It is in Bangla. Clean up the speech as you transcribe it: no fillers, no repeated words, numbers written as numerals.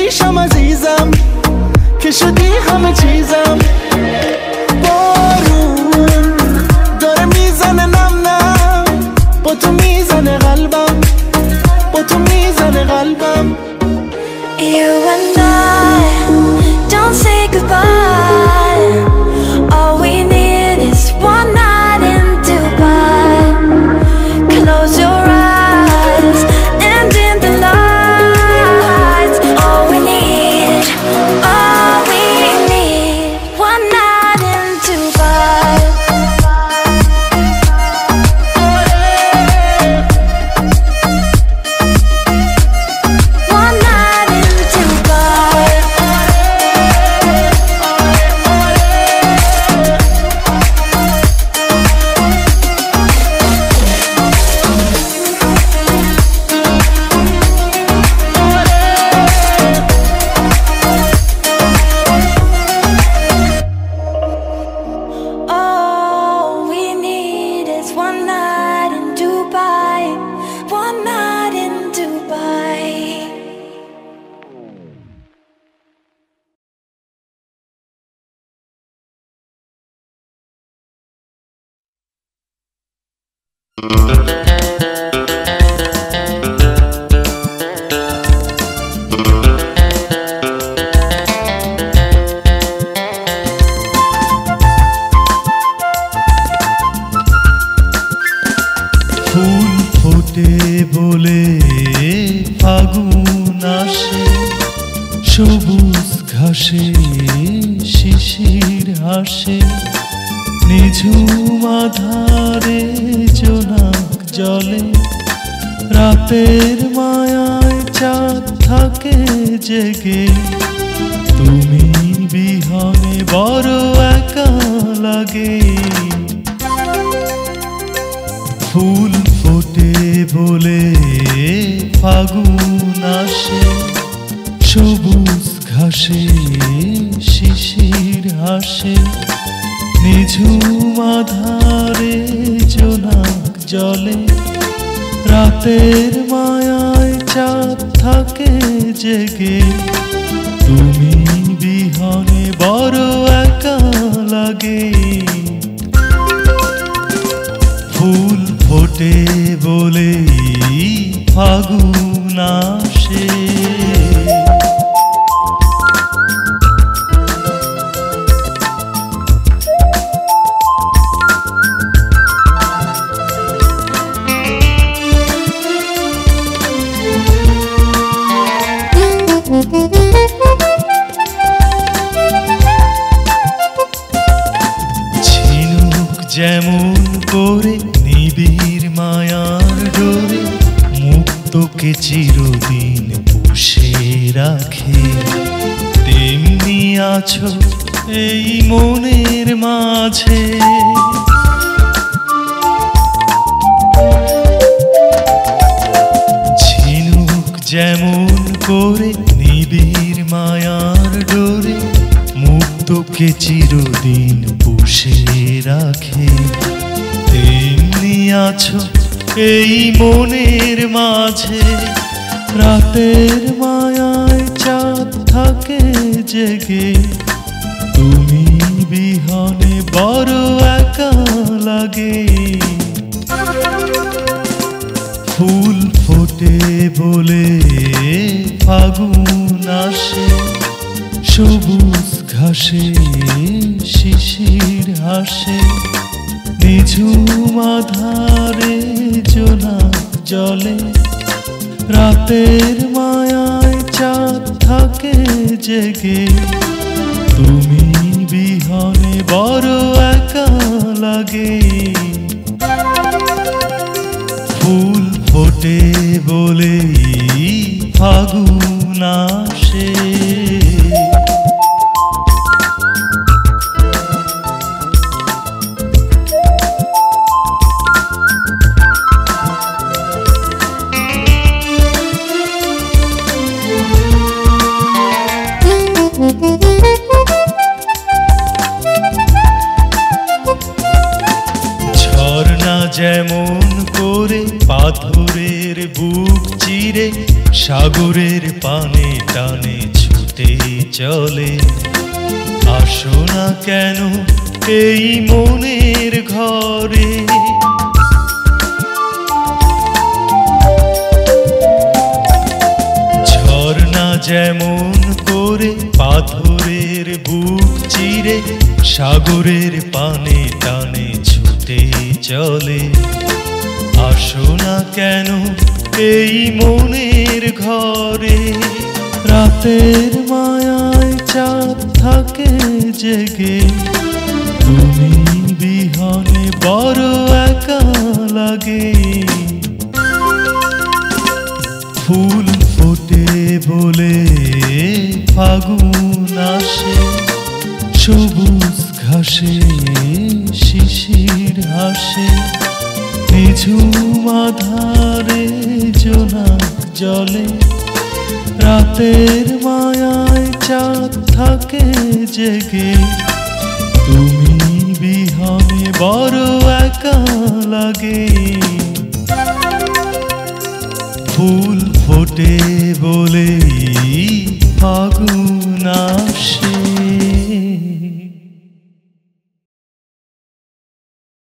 پیشم عزیزم که شدی همه چیزم. بارون داره میزنه نم نم، با تو میزنه قلبم، با تو میزنه قلبم. You and I don't say goodbye. All we need is one night in Dubai. Close your eyes and dim the lights. All we need one night in Dubai. One night in Dubai. All we need is one night in Dubai. One night in Dubai. ফুল ফোটে বলে ফাগুন আসে, সবুজ ঘাসে শিশির হাসে, নিঝুম আধারে জোনাক জলে, রাতের মায়ায় চাঁদ থাকে জেগে। তুমি বিহনে বড় একা লাগে। ফুল ফোটে বলে ফাগুন আসে, সবুজ ঘাসে শিশির হাসে, নিঝুম আধারে জোনাক জলে, রাতের মায়ায় চাঁদ থাকে জেগে। তুমি বিহনে বড় একা লাগে। ফুল ফোটে বলে ফাগুন আসে। ঝিনুক যেমন করে নিবিড় মায়ার ডোরে, মুক্তকে চিরদিন পুষে রাখে, তেমনি আছো এই মনের মাঝে। ঝিনুক যেমন করে নিবিড় মায়ার ডোরে, মুক্তকে চিরদিন পুষে রাখে, তেমনি আছো এই মনের মাঝে। রাতের মায়ায় চাঁদ থাকে জেগে, তুমি বিহনে বড় একা লাগে। ফুল ফোটে বলে ফাগুন আসে, সবুজ ঘাসে শিশির হাসে, নিঝুম আধারে জোনাক জলে, রাতের মায়ায় চাঁদ থাকে জেগে। তুমি বিহনে বড় একা লাগে। ফুল ফোটে বলে ফাগুন আসে। ঝর্ণা যেমন করে পাথরের বুক চিরে, সাগরের পানে টানে চলে। আসো না কেন এই মনের ঘরে, ঝর্ণা যেমন করে পাথরের বুক চিরে সাগরের পানে টানে ছুটে চলে। আসো না কেন এই মনের ঘরে, রাতের মায়ায় চাঁদ থাকে জেগে, তুমি বিহনে বড় একা লাগে। ফুল ফোটে বলে ফাগুন আসে, সবুজ ঘাসে শিশির হাসে, নিঝুম আধারে জোনাক জলে, রাতের মায়ায় চাঁদ থাকে জেগে, তুমি বিহনে বড় একা লাগে। ফুল ফোটে বলে ফাগুন